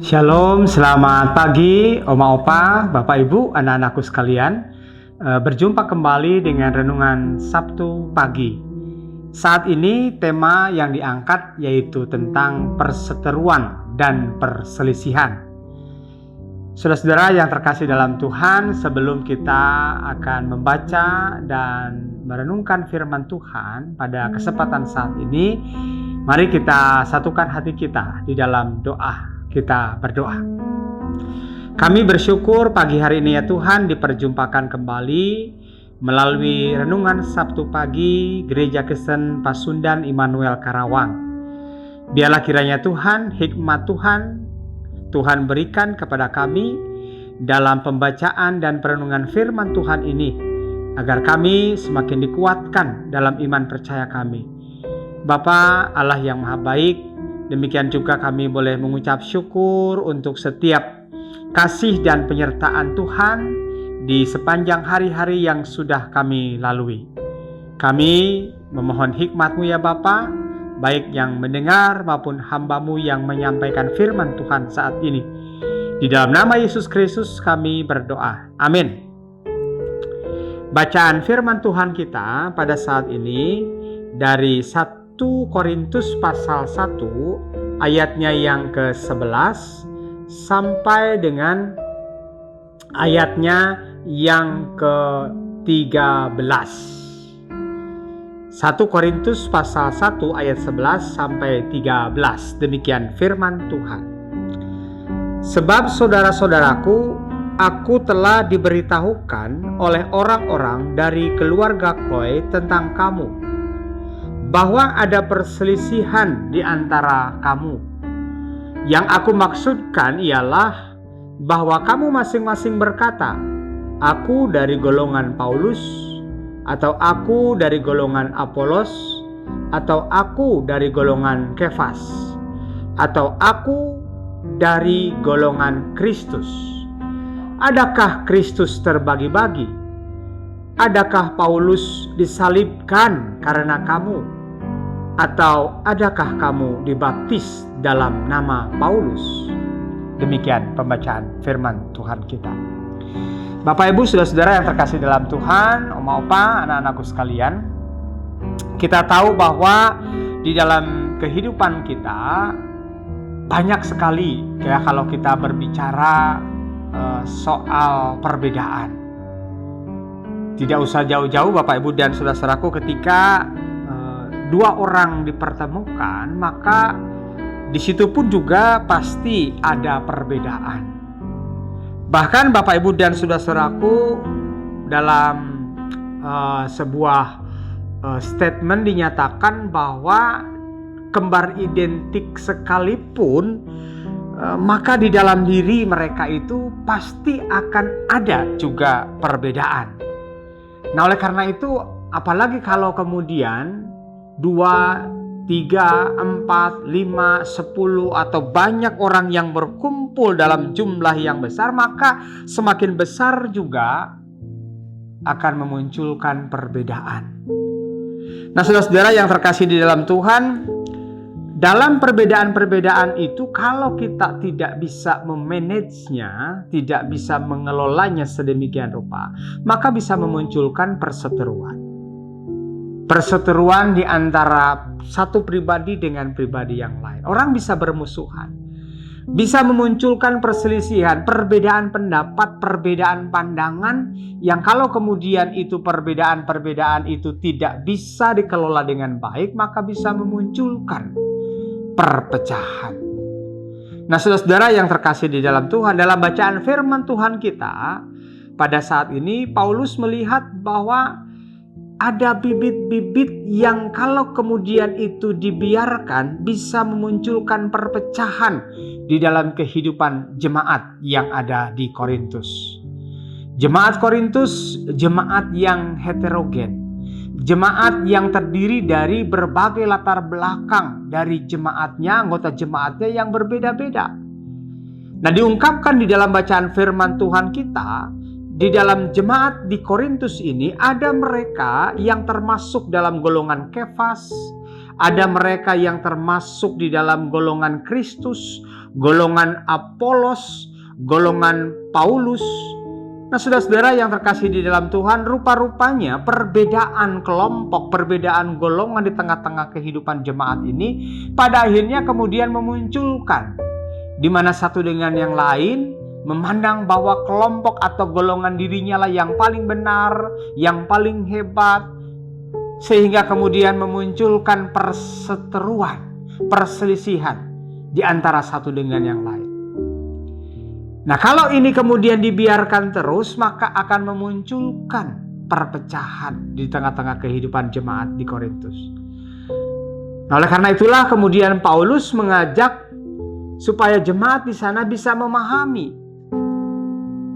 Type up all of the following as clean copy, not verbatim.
Shalom, selamat pagi Oma Opa, Bapak Ibu, anak-anakku sekalian. Berjumpa kembali dengan Renungan Sabtu Pagi. Saat ini tema yang diangkat yaitu tentang perseteruan dan perselisihan. Saudara-saudara yang terkasih dalam Tuhan, sebelum kita akan membaca dan merenungkan firman Tuhan pada kesempatan saat ini, mari kita satukan hati kita di dalam doa. Kita berdoa. Kami bersyukur pagi hari ini ya Tuhan diperjumpakan kembali melalui Renungan Sabtu Pagi Gereja Kristen Pasundan Immanuel Karawang. Biarlah kiranya Tuhan, hikmat Tuhan berikan kepada kami dalam pembacaan dan perenungan firman Tuhan ini, agar kami semakin dikuatkan dalam iman percaya kami. Bapa Allah yang Maha Baik, demikian juga kami boleh mengucap syukur untuk setiap kasih dan penyertaan Tuhan di sepanjang hari-hari yang sudah kami lalui. Kami memohon hikmat-Mu ya Bapa, baik yang mendengar maupun hamba-Mu yang menyampaikan firman Tuhan saat ini. Di dalam nama Yesus Kristus kami berdoa. Amin. Bacaan firman Tuhan kita pada saat ini dari 1 Korintus pasal 1 ayatnya yang ke-11 sampai dengan ayatnya yang ke-13. 1 Korintus pasal 1 ayat 11 sampai 13. Demikian firman Tuhan. Sebab saudara-saudaraku, aku telah diberitahukan oleh orang-orang dari keluarga Chloe tentang kamu, bahwa ada perselisihan di antara kamu. Yang aku maksudkan ialah bahwa kamu masing-masing berkata, aku dari golongan Paulus, atau aku dari golongan Apolos, atau aku dari golongan Kefas, atau aku dari golongan Kristus. Adakah Kristus terbagi-bagi? Adakah Paulus disalibkan karena kamu? Atau adakah kamu dibaptis dalam nama Paulus? Demikian pembacaan firman Tuhan kita. Bapak Ibu, saudara-saudara yang terkasih dalam Tuhan, Oma Opa, anak-anakku sekalian, kita tahu bahwa di dalam kehidupan kita banyak sekali ya kalau kita berbicara soal perbedaan. Tidak usah jauh-jauh Bapak Ibu dan saudara-saudaraku, ketika dua orang dipertemukan, maka di situ pun juga pasti ada perbedaan. Bahkan Bapak Ibu dan saudara-saudaraku, dalam sebuah statement dinyatakan bahwa kembar identik sekalipun, maka di dalam diri mereka itu pasti akan ada juga perbedaan. Nah, oleh karena itu, apalagi kalau kemudian 2, 3, 4, 5, 10 atau banyak orang yang berkumpul dalam jumlah yang besar, maka semakin besar juga akan memunculkan perbedaan. Nah, saudara-saudara yang terkasih di dalam Tuhan, dalam perbedaan-perbedaan itu kalau kita tidak bisa memanagenya, tidak bisa mengelolanya sedemikian rupa, maka bisa memunculkan perseteruan. Perseteruan di antara satu pribadi dengan pribadi yang lain. Orang bisa bermusuhan, bisa memunculkan perselisihan, perbedaan pendapat, perbedaan pandangan, yang kalau kemudian itu perbedaan-perbedaan itu tidak bisa dikelola dengan baik, maka bisa memunculkan perpecahan. Nah, saudara-saudara yang terkasih di dalam Tuhan, dalam bacaan firman Tuhan kita pada saat ini, Paulus melihat bahwa ada bibit-bibit yang kalau kemudian itu dibiarkan bisa memunculkan perpecahan di dalam kehidupan jemaat yang ada di Korintus. Jemaat Korintus, jemaat yang heterogen. Jemaat yang terdiri dari berbagai latar belakang dari jemaatnya, anggota jemaatnya yang berbeda-beda. Nah, diungkapkan di dalam bacaan firman Tuhan kita, di dalam jemaat di Korintus ini ada mereka yang termasuk dalam golongan Kefas, Ada mereka yang termasuk di dalam golongan Kristus, golongan Apolos, golongan Paulus. Nah, saudara-saudara yang terkasih di dalam Tuhan, rupa-rupanya perbedaan kelompok, perbedaan golongan di tengah-tengah kehidupan jemaat ini pada akhirnya kemudian memunculkan di mana satu dengan yang lain memandang bahwa kelompok atau golongan dirinya lah yang paling benar, yang paling hebat, sehingga kemudian memunculkan perseteruan, perselisihan di antara satu dengan yang lain. Nah, kalau ini kemudian dibiarkan terus, maka akan memunculkan perpecahan di tengah-tengah kehidupan jemaat di Korintus. Nah, oleh karena itulah kemudian Paulus mengajak supaya jemaat di sana bisa memahami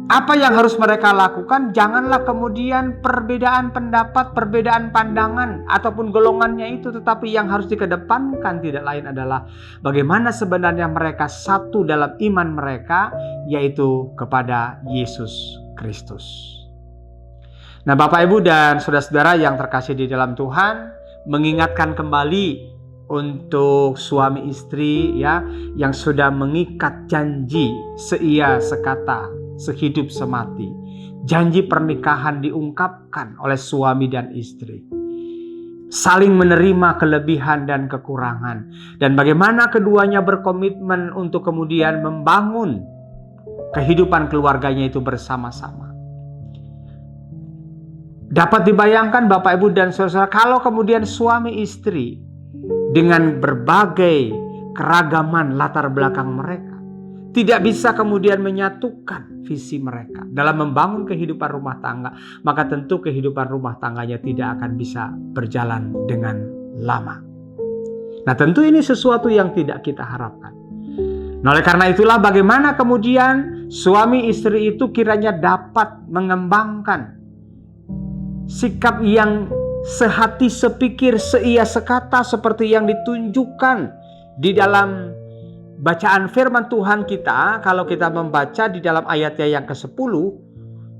apa yang harus mereka lakukan. Janganlah kemudian perbedaan pendapat, perbedaan pandangan ataupun golongannya itu, tetapi yang harus dikedepankan tidak lain adalah bagaimana sebenarnya mereka satu dalam iman mereka, yaitu kepada Yesus Kristus. Nah, Bapak, Ibu, dan saudara-saudara yang terkasih di dalam Tuhan, mengingatkan kembali untuk suami istri ya yang sudah mengikat janji seia sekata, sehidup semati. Janji pernikahan diungkapkan oleh suami dan istri, saling menerima kelebihan dan kekurangan, dan bagaimana keduanya berkomitmen untuk kemudian membangun kehidupan keluarganya itu bersama-sama. Dapat dibayangkan Bapak, Ibu, dan saudara, kalau kemudian suami istri dengan berbagai keragaman latar belakang mereka tidak bisa kemudian menyatukan visi mereka dalam membangun kehidupan rumah tangga, maka tentu kehidupan rumah tangganya tidak akan bisa berjalan dengan lama. Nah, tentu ini sesuatu yang tidak kita harapkan. Nah, oleh karena itulah bagaimana kemudian suami istri itu kiranya dapat mengembangkan sikap yang sehati, sepikir, seia sekata seperti yang ditunjukkan di dalam bacaan firman Tuhan kita. Kalau kita membaca di dalam ayatnya yang ke-10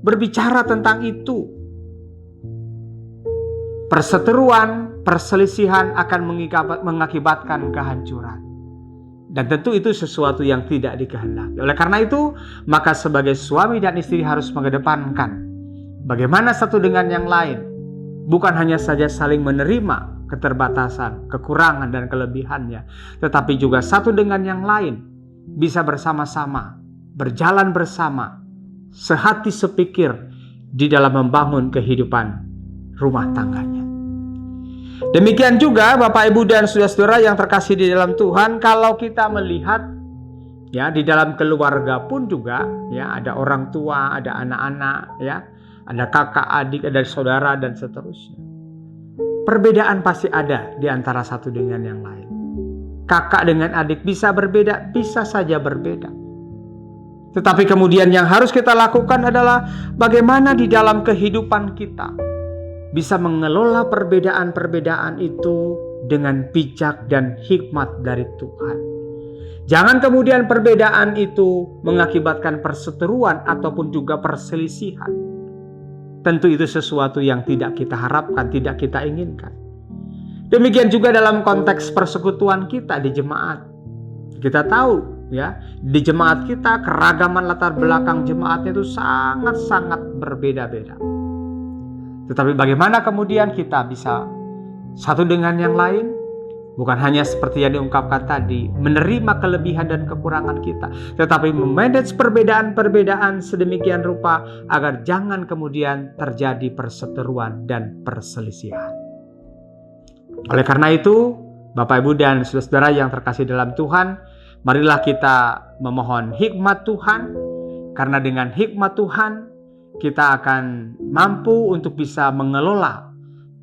berbicara tentang itu. Perseteruan, perselisihan akan mengakibatkan kehancuran. Dan tentu itu sesuatu yang tidak dikehendaki. Oleh karena itu, maka sebagai suami dan istri harus mengedepankan bagaimana satu dengan yang lain bukan hanya saja saling menerima keterbatasan, kekurangan, dan kelebihannya, tetapi juga satu dengan yang lain bisa bersama-sama, berjalan bersama, sehati sepikir di dalam membangun kehidupan rumah tangganya. Demikian juga Bapak, Ibu, dan saudara-saudara yang terkasih di dalam Tuhan, kalau kita melihat ya di dalam keluarga pun juga ya ada orang tua, ada anak-anak ya, ada kakak, adik, ada saudara, dan seterusnya. Perbedaan pasti ada di antara satu dengan yang lain. Kakak dengan adik bisa berbeda, bisa saja berbeda. Tetapi kemudian yang harus kita lakukan adalah bagaimana di dalam kehidupan kita bisa mengelola perbedaan-perbedaan itu dengan bijak dan hikmat dari Tuhan. Jangan kemudian perbedaan itu mengakibatkan perseteruan ataupun juga perselisihan. Tentu itu sesuatu yang tidak kita harapkan, tidak kita inginkan. Demikian juga dalam konteks persekutuan kita di jemaat. Kita tahu ya, di jemaat kita keragaman latar belakang jemaatnya itu sangat-sangat berbeda-beda. Tetapi bagaimana kemudian kita bisa satu dengan yang lain? Bukan hanya seperti yang diungkapkan tadi, menerima kelebihan dan kekurangan kita, tetapi memanage perbedaan-perbedaan sedemikian rupa agar jangan kemudian terjadi perseteruan dan perselisihan. Oleh karena itu, Bapak, Ibu, dan saudara-saudara yang terkasih dalam Tuhan, marilah kita memohon hikmat Tuhan, karena dengan hikmat Tuhan kita akan mampu untuk bisa mengelola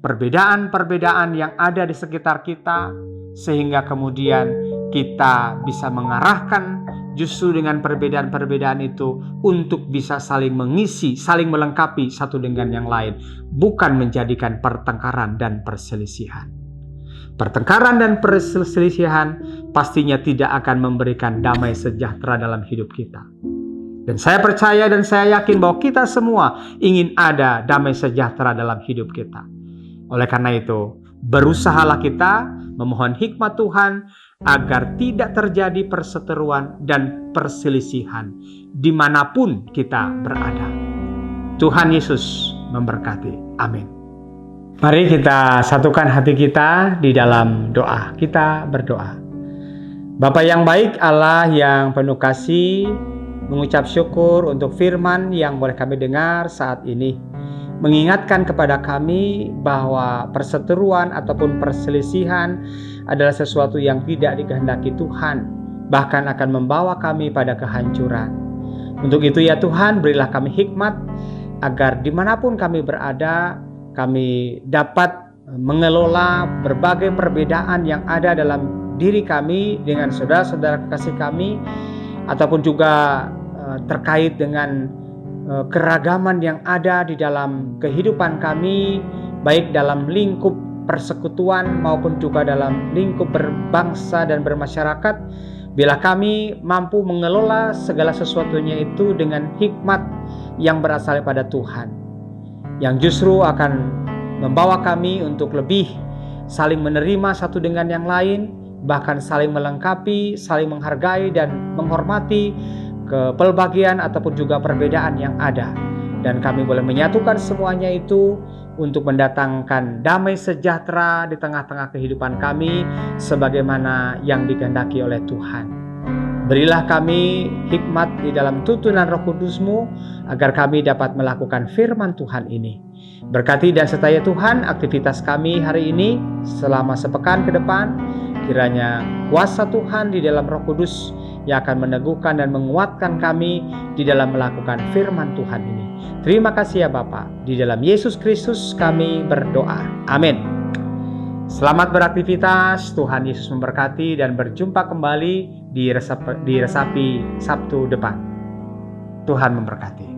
perbedaan-perbedaan yang ada di sekitar kita, sehingga kemudian kita bisa mengarahkan justru dengan perbedaan-perbedaan itu untuk bisa saling mengisi, saling melengkapi satu dengan yang lain, bukan menjadikan pertengkaran dan perselisihan. Pertengkaran dan perselisihan pastinya tidak akan memberikan damai sejahtera dalam hidup kita. Dan saya percaya dan saya yakin bahwa kita semua ingin ada damai sejahtera dalam hidup kita. Oleh karena itu, Berusahalah kita memohon hikmat Tuhan agar tidak terjadi perseteruan dan perselisihan dimanapun kita berada. Tuhan Yesus memberkati. Amin. Mari kita satukan hati kita di dalam doa. Kita berdoa. Bapa yang baik, Allah yang penuh kasih, mengucap syukur untuk firman yang boleh kami dengar saat ini. Mengingatkan kepada kami bahwa perseteruan ataupun perselisihan adalah sesuatu yang tidak dikehendaki Tuhan, bahkan akan membawa kami pada kehancuran. Untuk itu ya Tuhan, berilah kami hikmat agar dimanapun kami berada, kami dapat mengelola berbagai perbedaan yang ada dalam diri kami dengan saudara-saudara kekasih kami, ataupun juga terkait dengan keragaman yang ada di dalam kehidupan kami, baik dalam lingkup persekutuan maupun juga dalam lingkup berbangsa dan bermasyarakat. Bila kami mampu mengelola segala sesuatunya itu dengan hikmat yang berasal daripada Tuhan, yang justru akan membawa kami untuk lebih saling menerima satu dengan yang lain, bahkan saling melengkapi, saling menghargai dan menghormati kepelbagian ataupun juga perbedaan yang ada. Dan kami boleh menyatukan semuanya itu untuk mendatangkan damai sejahtera di tengah-tengah kehidupan kami sebagaimana yang dikehendaki oleh Tuhan. Berilah kami hikmat di dalam tuntunan Roh Kudus-Mu agar kami dapat melakukan firman Tuhan ini. Berkati dan sertai Tuhan aktivitas kami hari ini selama sepekan ke depan. Kiranya kuasa Tuhan di dalam Roh Kudus yang akan meneguhkan dan menguatkan kami di dalam melakukan firman Tuhan ini. Terima kasih ya Bapa. Di dalam Yesus Kristus kami berdoa. Amin. Selamat beraktivitas. Tuhan Yesus memberkati dan berjumpa kembali di Resapi Sabtu depan. Tuhan memberkati.